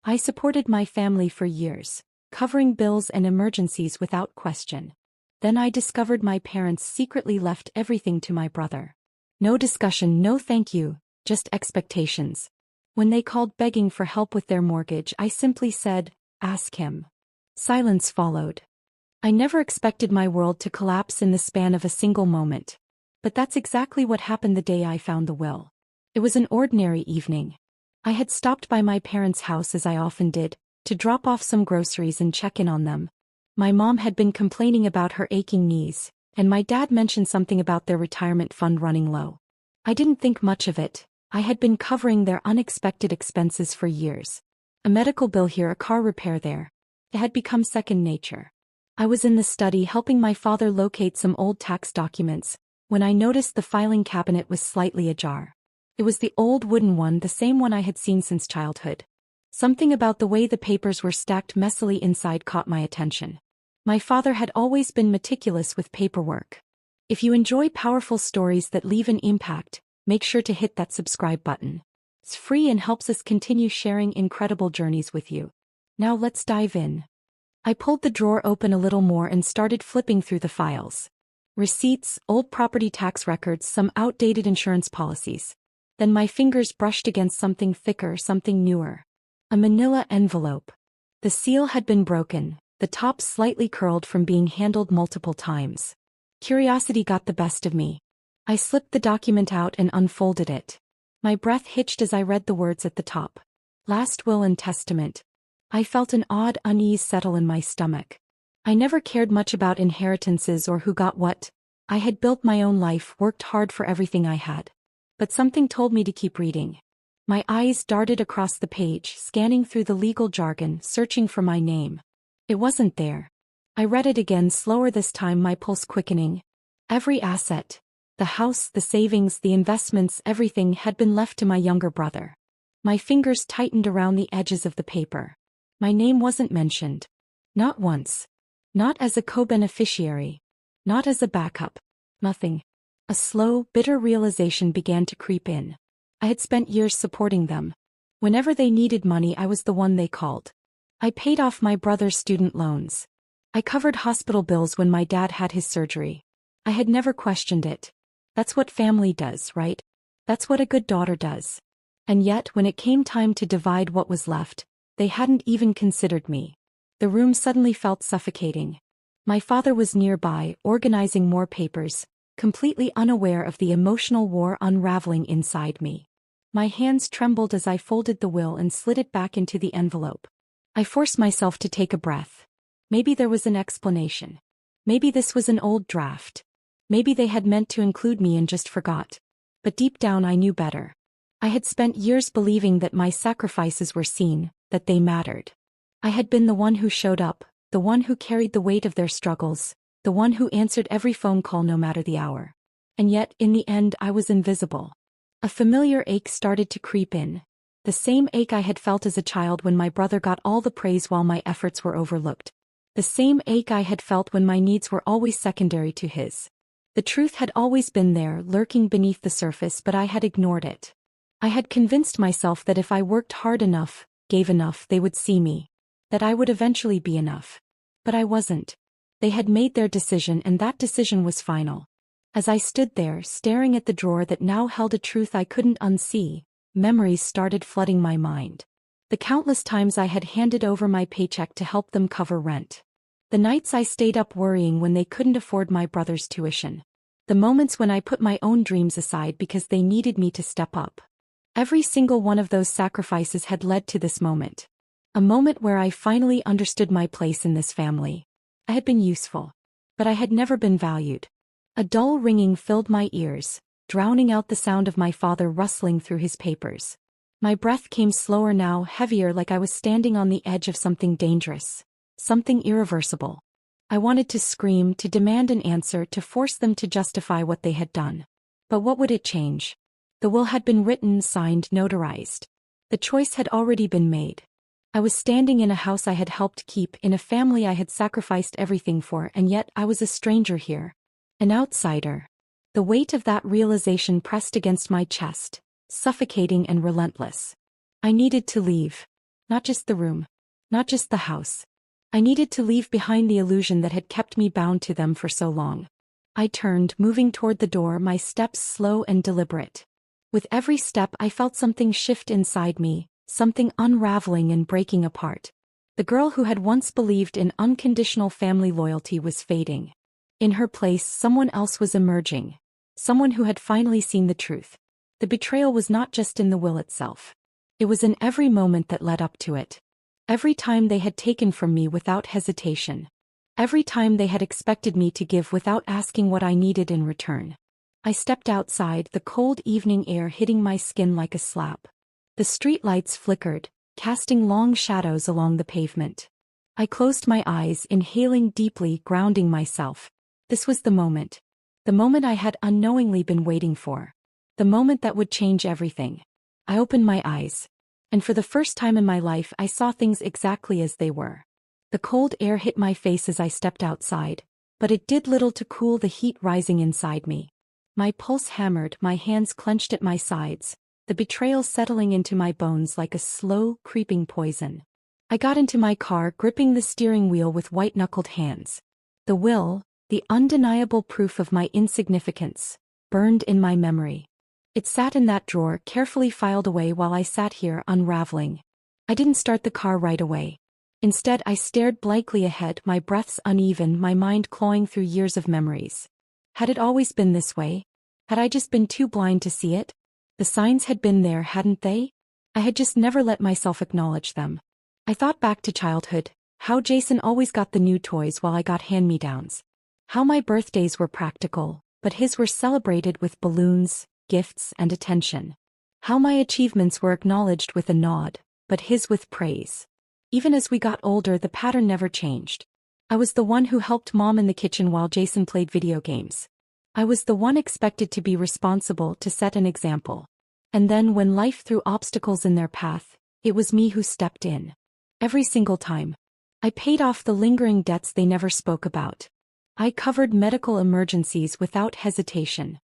I supported my family for years, covering bills and emergencies without question. Then I discovered my parents secretly left everything to my brother. No discussion, no thank you, just expectations. When they called begging for help with their mortgage, I simply said, "Ask him." Silence followed. I never expected my world to collapse in the span of a single moment. But that's exactly what happened the day I found the will. It was an ordinary evening. I had stopped by my parents' house as I often did, to drop off some groceries and check in on them. My mom had been complaining about her aching knees, and my dad mentioned something about their retirement fund running low. I didn't think much of it. I had been covering their unexpected expenses for years. A medical bill here, a car repair there. It had become second nature. I was in the study helping my father locate some old tax documents, when I noticed the filing cabinet was slightly ajar. It was the old wooden one, the same one I had seen since childhood. Something about the way the papers were stacked messily inside caught my attention. My father had always been meticulous with paperwork. If you enjoy powerful stories that leave an impact, make sure to hit that subscribe button. It's free and helps us continue sharing incredible journeys with you. Now let's dive in. I pulled the drawer open a little more and started flipping through the files. Receipts, old property tax records, some outdated insurance policies. Then my fingers brushed against something thicker, something newer. A manila envelope. The seal had been broken, the top slightly curled from being handled multiple times. Curiosity got the best of me. I slipped the document out and unfolded it. My breath hitched as I read the words at the top. Last will and testament. I felt an odd unease settle in my stomach. I never cared much about inheritances or who got what. I had built my own life, worked hard for everything I had. But something told me to keep reading. My eyes darted across the page, scanning through the legal jargon, searching for my name. It wasn't there. I read it again, slower this time, my pulse quickening. Every asset, the house, the savings, the investments, everything had been left to my younger brother. My fingers tightened around the edges of the paper. My name wasn't mentioned. Not once. Not as a co-beneficiary. Not as a backup. Nothing. A slow, bitter realization began to creep in. I had spent years supporting them. Whenever they needed money, I was the one they called. I paid off my brother's student loans. I covered hospital bills when my dad had his surgery. I had never questioned it. That's what family does, right? That's what a good daughter does. And yet, when it came time to divide what was left, they hadn't even considered me. The room suddenly felt suffocating. My father was nearby, organizing more papers, completely unaware of the emotional war unraveling inside me. My hands trembled as I folded the will and slid it back into the envelope. I forced myself to take a breath. Maybe there was an explanation. Maybe this was an old draft. Maybe they had meant to include me and just forgot. But deep down I knew better. I had spent years believing that my sacrifices were seen, that they mattered. I had been the one who showed up, the one who carried the weight of their struggles, the one who answered every phone call no matter the hour. And yet, in the end, I was invisible. A familiar ache started to creep in. The same ache I had felt as a child when my brother got all the praise while my efforts were overlooked. The same ache I had felt when my needs were always secondary to his. The truth had always been there, lurking beneath the surface, but I had ignored it. I had convinced myself that if I worked hard enough, gave enough, they would see me. That I would eventually be enough. But I wasn't. They had made their decision, and that decision was final. As I stood there, staring at the drawer that now held a truth I couldn't unsee, memories started flooding my mind. The countless times I had handed over my paycheck to help them cover rent. The nights I stayed up worrying when they couldn't afford my brother's tuition. The moments when I put my own dreams aside because they needed me to step up. Every single one of those sacrifices had led to this moment. A moment where I finally understood my place in this family. I had been useful. But I had never been valued. A dull ringing filled my ears, drowning out the sound of my father rustling through his papers. My breath came slower now, heavier, like I was standing on the edge of something dangerous. Something irreversible. I wanted to scream, to demand an answer, to force them to justify what they had done. But what would it change? The will had been written, signed, notarized. The choice had already been made. I was standing in a house I had helped keep, in a family I had sacrificed everything for, and yet I was a stranger here. An outsider. The weight of that realization pressed against my chest, suffocating and relentless. I needed to leave. Not just the room. Not just the house. I needed to leave behind the illusion that had kept me bound to them for so long. I turned, moving toward the door, my steps slow and deliberate. With every step I felt something shift inside me, something unraveling and breaking apart. The girl who had once believed in unconditional family loyalty was fading. In her place, someone else was emerging. Someone who had finally seen the truth. The betrayal was not just in the will itself. It was in every moment that led up to it. Every time they had taken from me without hesitation. Every time they had expected me to give without asking what I needed in return. I stepped outside, the cold evening air hitting my skin like a slap. The street lights flickered, casting long shadows along the pavement. I closed my eyes, inhaling deeply, grounding myself. This was the moment. The moment I had unknowingly been waiting for. The moment that would change everything. I opened my eyes. And for the first time in my life I saw things exactly as they were. The cold air hit my face as I stepped outside, but it did little to cool the heat rising inside me. My pulse hammered, my hands clenched at my sides, the betrayal settling into my bones like a slow, creeping poison. I got into my car, gripping the steering wheel with white-knuckled hands. The will, the undeniable proof of my insignificance, burned in my memory. It sat in that drawer, carefully filed away while I sat here unraveling. I didn't start the car right away. Instead, I stared blankly ahead, my breaths uneven, my mind clawing through years of memories. Had it always been this way? Had I just been too blind to see it? The signs had been there, hadn't they? I had just never let myself acknowledge them. I thought back to childhood, how Jason always got the new toys while I got hand-me-downs. How my birthdays were practical, but his were celebrated with balloons, gifts, and attention. How my achievements were acknowledged with a nod, but his with praise. Even as we got older, the pattern never changed. I was the one who helped Mom in the kitchen while Jason played video games. I was the one expected to be responsible, to set an example. And then when life threw obstacles in their path, it was me who stepped in. Every single time. I paid off the lingering debts they never spoke about. I covered medical emergencies without hesitation.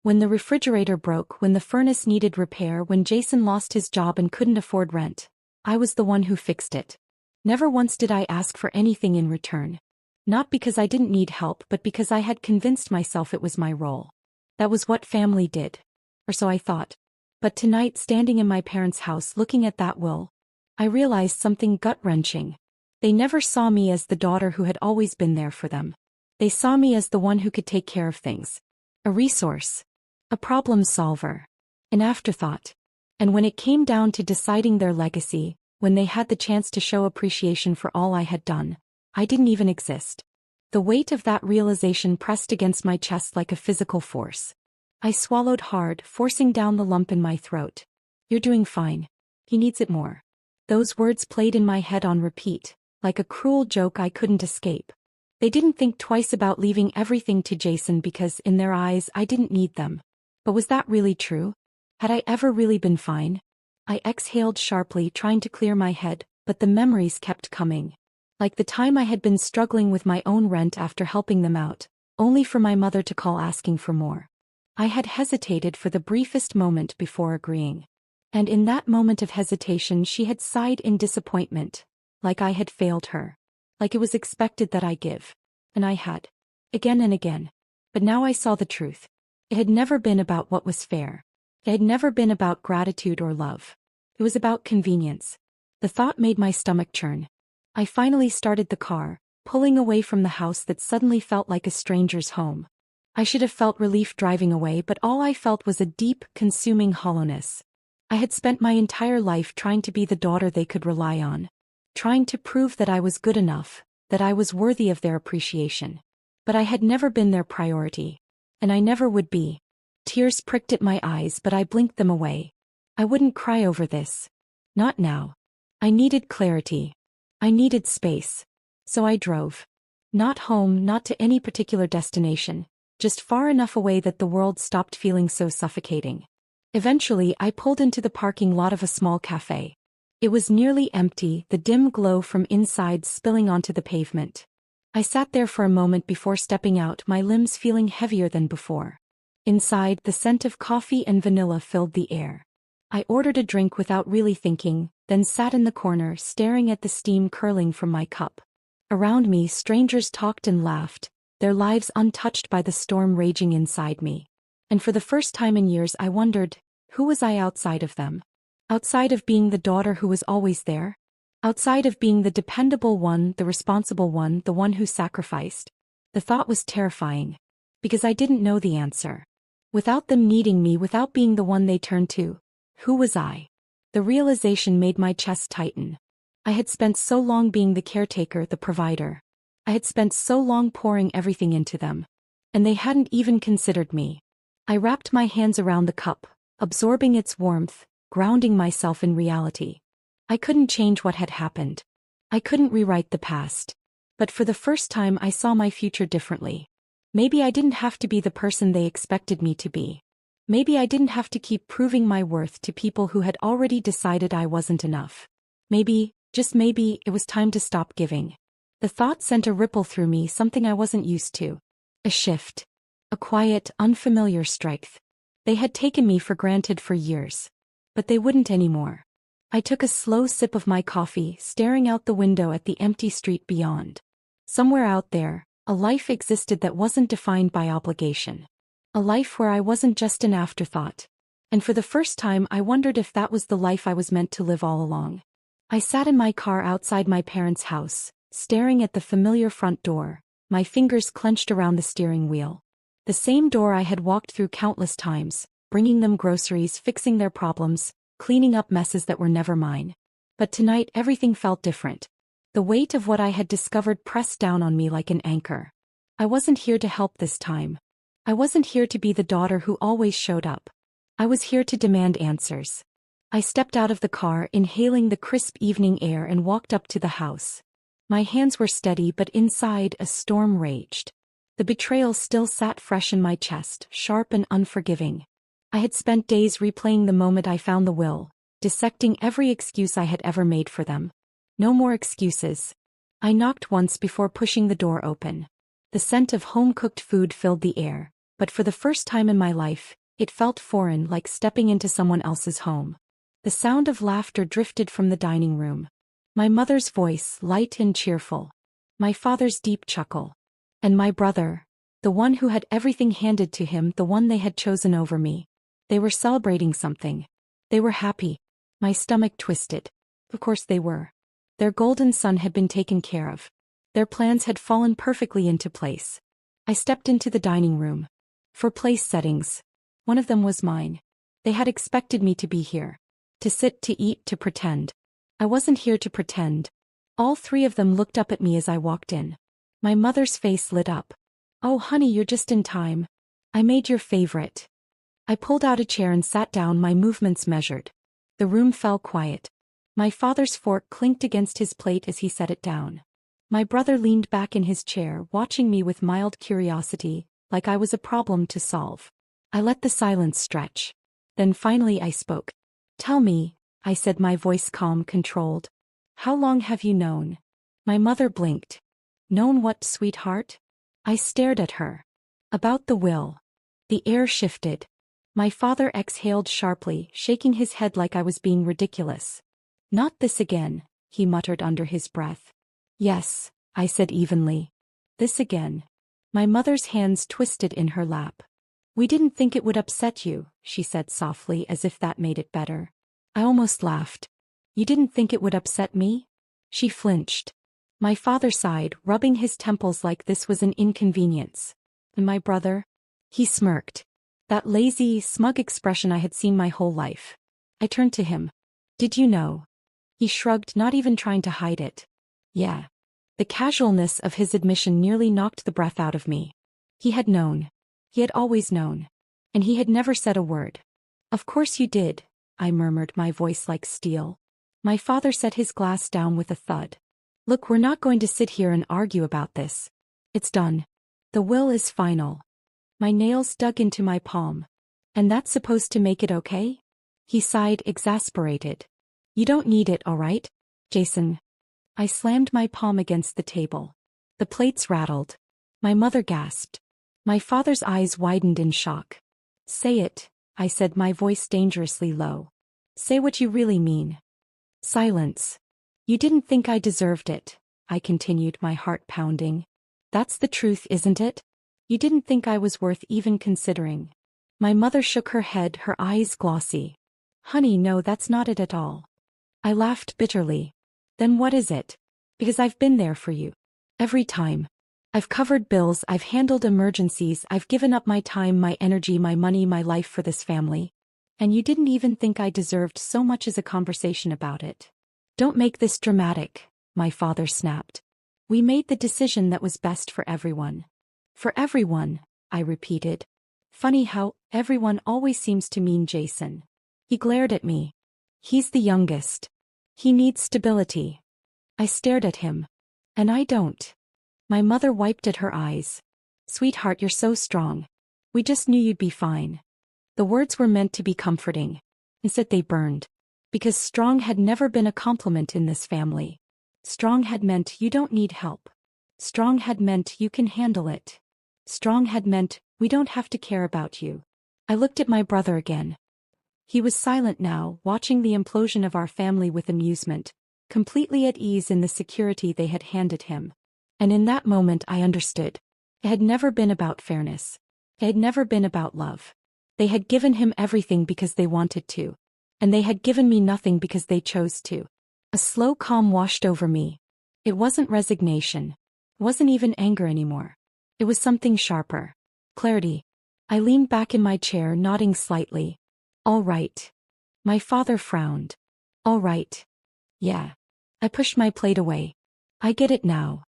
When the refrigerator broke, when the furnace needed repair, when Jason lost his job and couldn't afford rent, I was the one who fixed it. Never once did I ask for anything in return. Not because I didn't need help, but because I had convinced myself it was my role. That was what family did. Or so I thought. But tonight, standing in my parents' house looking at that will, I realized something gut-wrenching. They never saw me as the daughter who had always been there for them. They saw me as the one who could take care of things. A resource. A problem solver. An afterthought. And when it came down to deciding their legacy, when they had the chance to show appreciation for all I had done, I didn't even exist. The weight of that realization pressed against my chest like a physical force. I swallowed hard, forcing down the lump in my throat. You're doing fine. He needs it more. Those words played in my head on repeat, like a cruel joke I couldn't escape. They didn't think twice about leaving everything to Jason because, in their eyes, I didn't need them. But was that really true? Had I ever really been fine? I exhaled sharply, trying to clear my head, but the memories kept coming. Like the time I had been struggling with my own rent after helping them out, only for my mother to call asking for more. I had hesitated for the briefest moment before agreeing. And in that moment of hesitation she had sighed in disappointment, like I had failed her. Like it was expected that I give. And I had. Again and again. But now I saw the truth. It had never been about what was fair. It had never been about gratitude or love. It was about convenience. The thought made my stomach churn. I finally started the car, pulling away from the house that suddenly felt like a stranger's home. I should have felt relief driving away, but all I felt was a deep, consuming hollowness. I had spent my entire life trying to be the daughter they could rely on. Trying to prove that I was good enough, that I was worthy of their appreciation. But I had never been their priority. And I never would be. Tears pricked at my eyes, but I blinked them away. I wouldn't cry over this. Not now. I needed clarity. I needed space. So I drove. Not home, not to any particular destination, just far enough away that the world stopped feeling so suffocating. Eventually, I pulled into the parking lot of a small cafe. It was nearly empty, the dim glow from inside spilling onto the pavement. I sat there for a moment before stepping out, my limbs feeling heavier than before. Inside, the scent of coffee and vanilla filled the air. I ordered a drink without really thinking, then sat in the corner staring at the steam curling from my cup. Around me, strangers talked and laughed, their lives untouched by the storm raging inside me. And for the first time in years I wondered, who was I outside of them? Outside of being the daughter who was always there? Outside of being the dependable one, the responsible one, the one who sacrificed? The thought was terrifying. Because I didn't know the answer. Without them needing me, without being the one they turned to, who was I? The realization made my chest tighten. I had spent so long being the caretaker, the provider. I had spent so long pouring everything into them. And they hadn't even considered me. I wrapped my hands around the cup, absorbing its warmth, grounding myself in reality. I couldn't change what had happened. I couldn't rewrite the past. But for the first time I saw my future differently. Maybe I didn't have to be the person they expected me to be. Maybe I didn't have to keep proving my worth to people who had already decided I wasn't enough. Maybe, just maybe, it was time to stop giving. The thought sent a ripple through me, something I wasn't used to. A shift. A quiet, unfamiliar strength. They had taken me for granted for years. But they wouldn't anymore. I took a slow sip of my coffee, staring out the window at the empty street beyond. Somewhere out there, a life existed that wasn't defined by obligation. A life where I wasn't just an afterthought. And for the first time I wondered if that was the life I was meant to live all along. I sat in my car outside my parents' house, staring at the familiar front door, my fingers clenched around the steering wheel. The same door I had walked through countless times, bringing them groceries, fixing their problems, cleaning up messes that were never mine. But tonight everything felt different. The weight of what I had discovered pressed down on me like an anchor. I wasn't here to help this time. I wasn't here to be the daughter who always showed up. I was here to demand answers. I stepped out of the car, inhaling the crisp evening air, and walked up to the house. My hands were steady, but inside a storm raged. The betrayal still sat fresh in my chest, sharp and unforgiving. I had spent days replaying the moment I found the will, dissecting every excuse I had ever made for them. No more excuses. I knocked once before pushing the door open. The scent of home-cooked food filled the air, but for the first time in my life, it felt foreign, like stepping into someone else's home. The sound of laughter drifted from the dining room. My mother's voice, light and cheerful. My father's deep chuckle. And my brother, the one who had everything handed to him, the one they had chosen over me. They were celebrating something. They were happy. My stomach twisted. Of course they were. Their golden son had been taken care of. Their plans had fallen perfectly into place. I stepped into the dining room. For place settings. One of them was mine. They had expected me to be here. To sit, to eat, to pretend. I wasn't here to pretend. All three of them looked up at me as I walked in. My mother's face lit up. "Oh honey, you're just in time. I made your favorite." I pulled out a chair and sat down, my movements measured. The room fell quiet. My father's fork clinked against his plate as he set it down. My brother leaned back in his chair, watching me with mild curiosity, like I was a problem to solve. I let the silence stretch. Then finally I spoke. "Tell me," I said, my voice calm, controlled. "How long have you known?" My mother blinked. "Known what, sweetheart?" I stared at her. "About the will." The air shifted. My father exhaled sharply, shaking his head like I was being ridiculous. "Not this again," he muttered under his breath. "Yes," I said evenly. "This again." My mother's hands twisted in her lap. "We didn't think it would upset you," she said softly, as if that made it better. I almost laughed. "You didn't think it would upset me?" She flinched. My father sighed, rubbing his temples like this was an inconvenience. "And my brother?" He smirked. That lazy, smug expression I had seen my whole life. I turned to him. "Did you know?" He shrugged, not even trying to hide it. "Yeah." The casualness of his admission nearly knocked the breath out of me. He had known. He had always known. And he had never said a word. "Of course you did," I murmured, my voice like steel. My father set his glass down with a thud. "Look, we're not going to sit here and argue about this. It's done. The will is final." My nails dug into my palm. "And that's supposed to make it okay?" He sighed, exasperated. "You don't need it, all right, Jason?" I slammed my palm against the table. The plates rattled. My mother gasped. My father's eyes widened in shock. "Say it," I said, my voice dangerously low. Say what you really mean. Silence. You didn't think I deserved it, I continued, my heart pounding. That's the truth, isn't it? You didn't think I was worth even considering. My mother shook her head, her eyes glossy. Honey, no, that's not it at all. I laughed bitterly. Then what is it? Because I've been there for you. Every time. I've covered bills, I've handled emergencies, I've given up my time, my energy, my money, my life for this family. And you didn't even think I deserved so much as a conversation about it. Don't make this dramatic, my father snapped. We made the decision that was best for everyone. For everyone, I repeated. Funny how everyone always seems to mean Jason. He glared at me. He's the youngest. He needs stability. I stared at him. And I don't. My mother wiped at her eyes. Sweetheart, you're so strong. We just knew you'd be fine. The words were meant to be comforting. Instead they burned. Because strong had never been a compliment in this family. Strong had meant you don't need help. Strong had meant you can handle it. Strong had meant we don't have to care about you. I looked at my brother again. He was silent now, watching the implosion of our family with amusement, completely at ease in the security they had handed him. And in that moment I understood. It had never been about fairness. It had never been about love. They had given him everything because they wanted to. And they had given me nothing because they chose to. A slow calm washed over me. It wasn't resignation. It wasn't even anger anymore. It was something sharper. Clarity. I leaned back in my chair, nodding slightly. All right. My father frowned. All right. Yeah. I pushed my plate away. I get it now.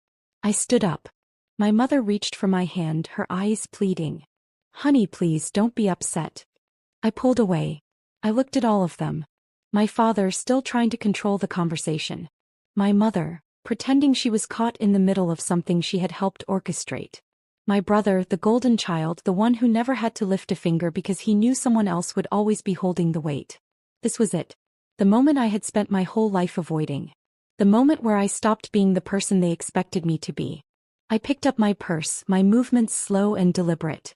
I stood up. My mother reached for my hand, her eyes pleading. Honey, please don't be upset. I pulled away. I looked at all of them. My father still trying to control the conversation. My mother, pretending she was caught in the middle of something she had helped orchestrate. My brother, the golden child, the one who never had to lift a finger because he knew someone else would always be holding the weight. This was it. The moment I had spent my whole life avoiding. The moment where I stopped being the person they expected me to be. I picked up my purse, my movements slow and deliberate.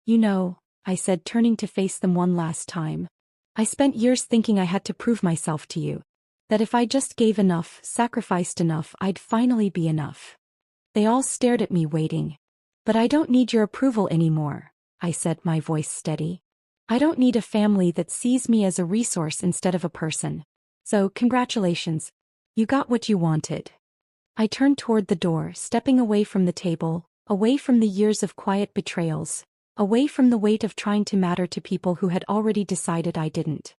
You know, I said, turning to face them one last time. I spent years thinking I had to prove myself to you. That if I just gave enough, sacrificed enough, I'd finally be enough. They all stared at me waiting. But I don't need your approval anymore, I said, my voice steady. I don't need a family that sees me as a resource instead of a person. So, congratulations. You got what you wanted. I turned toward the door, stepping away from the table, away from the years of quiet betrayals, away from the weight of trying to matter to people who had already decided I didn't.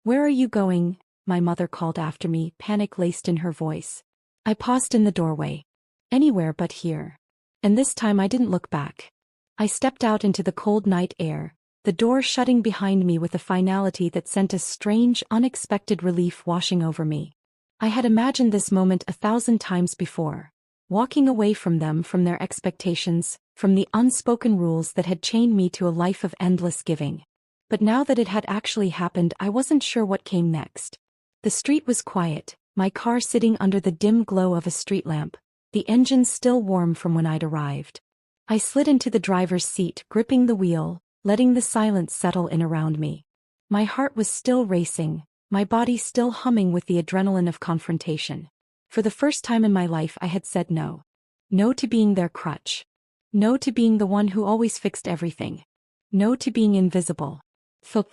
Where are you going? My mother called after me, panic laced in her voice. I paused in the doorway. Anywhere but here. And this time I didn't look back. I stepped out into the cold night air, the door shutting behind me with a finality that sent a strange, unexpected relief washing over me. I had imagined this moment 1,000 times before. Walking away from them, from their expectations, from the unspoken rules that had chained me to a life of endless giving. But now that it had actually happened, I wasn't sure what came next. The street was quiet, my car sitting under the dim glow of a street lamp, the engine still warm from when I'd arrived. I slid into the driver's seat, gripping the wheel, letting the silence settle in around me. My heart was still racing, my body still humming with the adrenaline of confrontation. For the first time in my life I had said no. No to being their crutch. No to being the one who always fixed everything. No to being invisible. Felt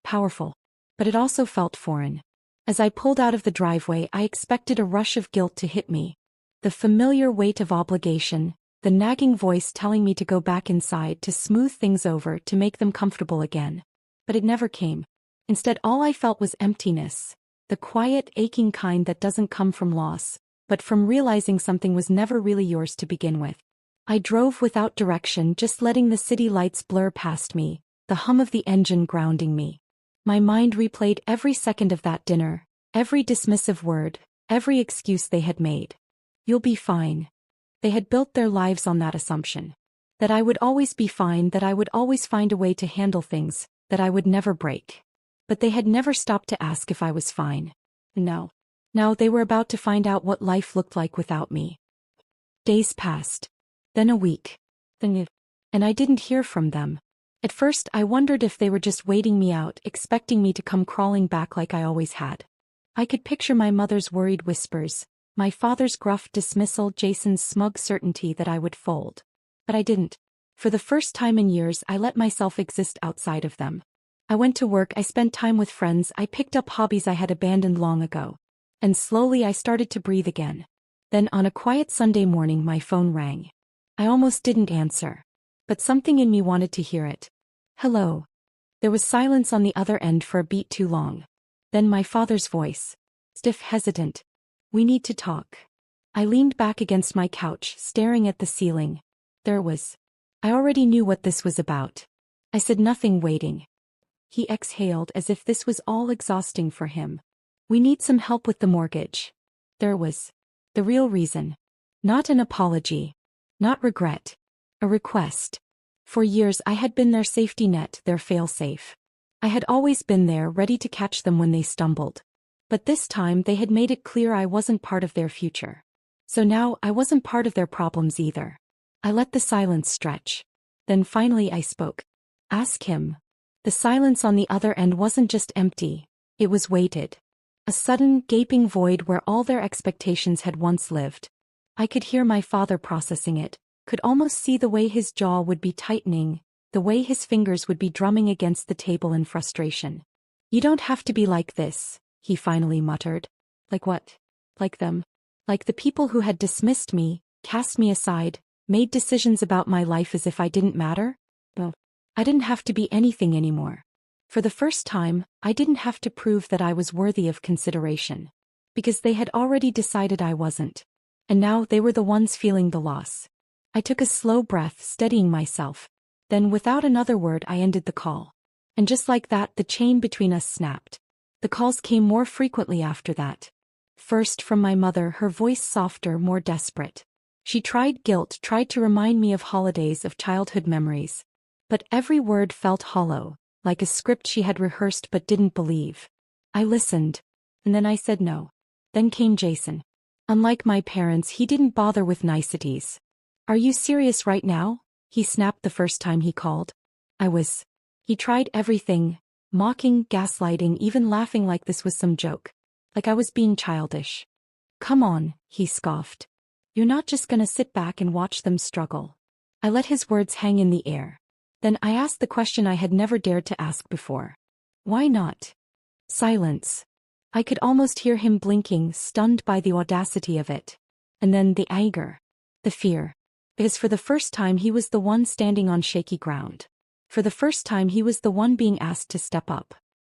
powerful. But it also felt foreign. As I pulled out of the driveway, I expected a rush of guilt to hit me. The familiar weight of obligation, the nagging voice telling me to go back inside, to smooth things over, to make them comfortable again. But it never came. Instead, all I felt was emptiness. The quiet, aching kind that doesn't come from loss, but from realizing something was never really yours to begin with. I drove without direction, just letting the city lights blur past me, the hum of the engine grounding me. My mind replayed every second of that dinner, every dismissive word, every excuse they had made. You'll be fine. They had built their lives on that assumption. That I would always be fine, that I would always find a way to handle things, that I would never break. But they had never stopped to ask if I was fine. No. Now they were about to find out what life looked like without me. Days passed. Then a week. And I didn't hear from them. At first, I wondered if they were just waiting me out, expecting me to come crawling back like I always had. I could picture my mother's worried whispers, my father's gruff dismissal, Jason's smug certainty that I would fold. But I didn't. For the first time in years, I let myself exist outside of them. I went to work, I spent time with friends, I picked up hobbies I had abandoned long ago. And slowly I started to breathe again. Then on a quiet Sunday morning my phone rang. I almost didn't answer. But something in me wanted to hear it. Hello. There was silence on the other end for a beat too long. Then my father's voice. Stiff, hesitant. We need to talk. I leaned back against my couch, staring at the ceiling. There it was. I already knew what this was about. I said nothing, waiting. He exhaled as if this was all exhausting for him. We need some help with the mortgage. There it was. The real reason. Not an apology. Not regret. A request. For years I had been their safety net, their fail-safe. I had always been there, ready to catch them when they stumbled. But this time they had made it clear I wasn't part of their future. So now I wasn't part of their problems either. I let the silence stretch. Then finally I spoke. Ask him. The silence on the other end wasn't just empty. It was weighted. A sudden, gaping void where all their expectations had once lived. I could hear my father processing it, could almost see the way his jaw would be tightening, the way his fingers would be drumming against the table in frustration. You don't have to be like this, he finally muttered. Like what? Like them. Like the people who had dismissed me, cast me aside, made decisions about my life as if I didn't matter? Well, I didn't have to be anything anymore. For the first time, I didn't have to prove that I was worthy of consideration. Because they had already decided I wasn't. And now they were the ones feeling the loss. I took a slow breath, steadying myself. Then without another word I ended the call. And just like that the chain between us snapped. The calls came more frequently after that. First from my mother, her voice softer, more desperate. She tried to remind me of holidays, of childhood memories. But every word felt hollow. Like a script she had rehearsed but didn't believe. I listened. And then I said no. Then came Jason. Unlike my parents, he didn't bother with niceties. Are you serious right now? He snapped the first time he called. I was. He tried everything. Mocking, gaslighting, even laughing like this was some joke. Like I was being childish. Come on, he scoffed. You're not just gonna sit back and watch them struggle. I let his words hang in the air. Then I asked the question I had never dared to ask before. Why not? Silence. I could almost hear him blinking, stunned by the audacity of it. And then the anger. The fear. Because for the first time he was the one standing on shaky ground. For the first time he was the one being asked to step up.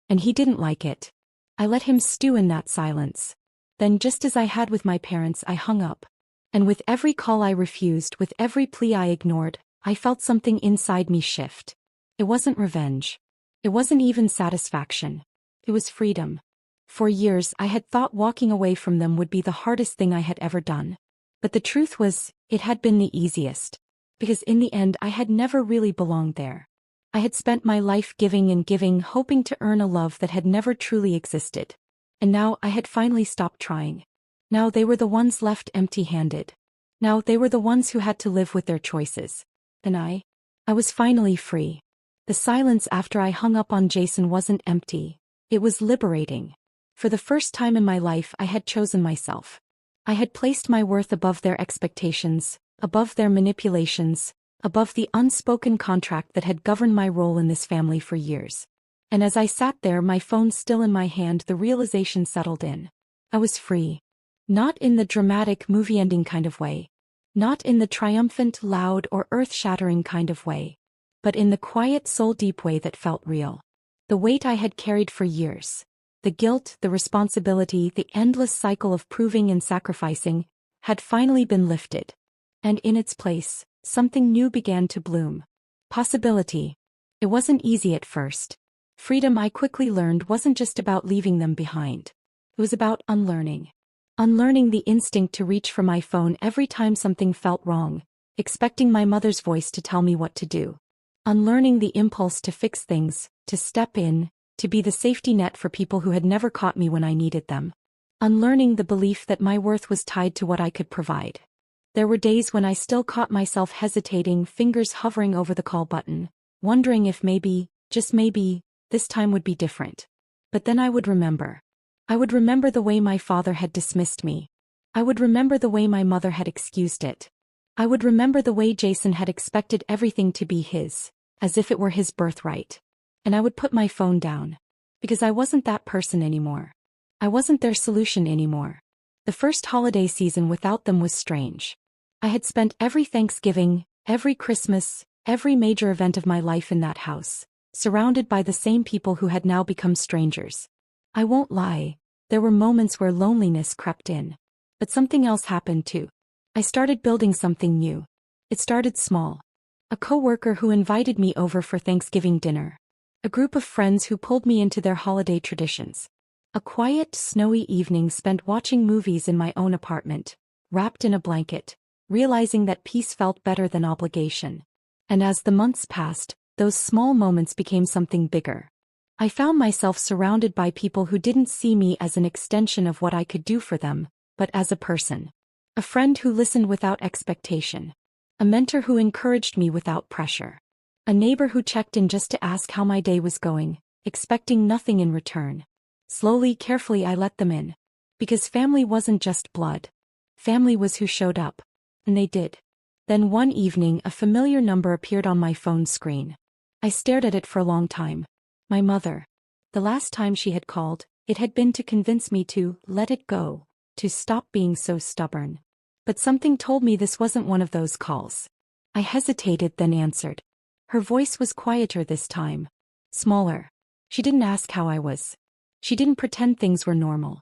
And he didn't like it. I let him stew in that silence. Then just as I had with my parents, I hung up. And with every call I refused, with every plea I ignored, I felt something inside me shift. It wasn't revenge. It wasn't even satisfaction. It was freedom. For years I had thought walking away from them would be the hardest thing I had ever done. But the truth was, it had been the easiest. Because in the end I had never really belonged there. I had spent my life giving and giving, hoping to earn a love that had never truly existed. And now I had finally stopped trying. Now they were the ones left empty-handed. Now they were the ones who had to live with their choices. And I was finally free. The silence after I hung up on Jason wasn't empty. It was liberating. For the first time in my life I had chosen myself. I had placed my worth above their expectations, above their manipulations, above the unspoken contract that had governed my role in this family for years. And as I sat there, my phone still in my hand, the realization settled in. I was free. Not in the dramatic movie-ending kind of way. Not in the triumphant, loud, or earth-shattering kind of way. But in the quiet, soul-deep way that felt real. The weight I had carried for years. The guilt, the responsibility, the endless cycle of proving and sacrificing, had finally been lifted. And in its place, something new began to bloom. Possibility. It wasn't easy at first. Freedom, I quickly learned, wasn't just about leaving them behind. It was about unlearning. Unlearning the instinct to reach for my phone every time something felt wrong, expecting my mother's voice to tell me what to do. Unlearning the impulse to fix things, to step in, to be the safety net for people who had never caught me when I needed them. Unlearning the belief that my worth was tied to what I could provide. There were days when I still caught myself hesitating, fingers hovering over the call button, wondering if maybe, just maybe, this time would be different. But then I would remember. I would remember the way my father had dismissed me. I would remember the way my mother had excused it. I would remember the way Jason had expected everything to be his, as if it were his birthright. And I would put my phone down. Because I wasn't that person anymore. I wasn't their solution anymore. The first holiday season without them was strange. I had spent every Thanksgiving, every Christmas, every major event of my life in that house, surrounded by the same people who had now become strangers. I won't lie, there were moments where loneliness crept in. But something else happened too. I started building something new. It started small. A coworker who invited me over for Thanksgiving dinner. A group of friends who pulled me into their holiday traditions. A quiet, snowy evening spent watching movies in my own apartment, wrapped in a blanket, realizing that peace felt better than obligation. And as the months passed, those small moments became something bigger. I found myself surrounded by people who didn't see me as an extension of what I could do for them, but as a person. A friend who listened without expectation. A mentor who encouraged me without pressure. A neighbor who checked in just to ask how my day was going, expecting nothing in return. Slowly, carefully I let them in. Because family wasn't just blood. Family was who showed up. And they did. Then one evening a familiar number appeared on my phone screen. I stared at it for a long time. My mother. The last time she had called, it had been to convince me to let it go, to stop being so stubborn. But something told me this wasn't one of those calls. I hesitated, then answered. Her voice was quieter this time. Smaller. She didn't ask how I was. She didn't pretend things were normal.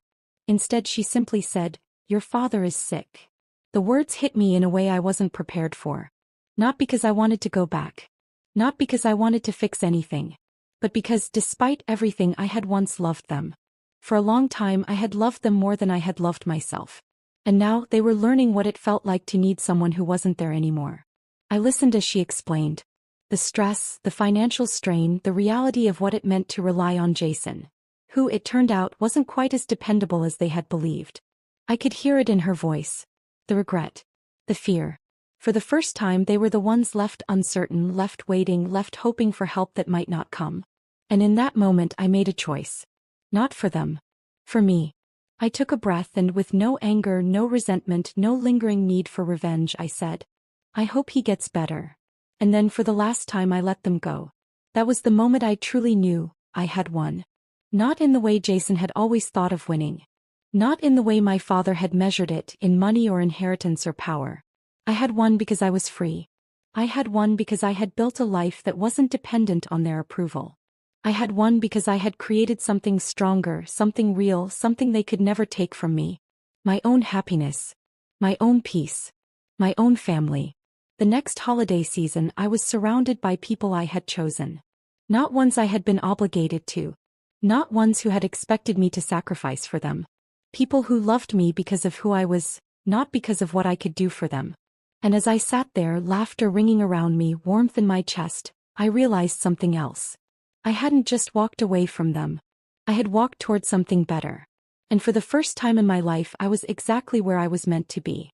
Instead she simply said, "Your father is sick." The words hit me in a way I wasn't prepared for. Not because I wanted to go back. Not because I wanted to fix anything. But because, despite everything, I had once loved them. For a long time I had loved them more than I had loved myself. And now they were learning what it felt like to need someone who wasn't there anymore. I listened as she explained. The stress, the financial strain, the reality of what it meant to rely on Jason, who, it turned out, wasn't quite as dependable as they had believed. I could hear it in her voice. The regret. The fear. For the first time they were the ones left uncertain, left waiting, left hoping for help that might not come. And in that moment I made a choice. Not for them. For me. I took a breath and with no anger, no resentment, no lingering need for revenge, I said, "I hope he gets better." And then for the last time I let them go. That was the moment I truly knew I had won. Not in the way Jason had always thought of winning. Not in the way my father had measured it, in money or inheritance or power. I had won because I was free. I had won because I had built a life that wasn't dependent on their approval. I had won because I had created something stronger, something real, something they could never take from me. My own happiness. My own peace. My own family. The next holiday season I was surrounded by people I had chosen. Not ones I had been obligated to. Not ones who had expected me to sacrifice for them. People who loved me because of who I was, not because of what I could do for them. And as I sat there, laughter ringing around me, warmth in my chest, I realized something else. I hadn't just walked away from them. I had walked toward something better. And for the first time in my life I was exactly where I was meant to be.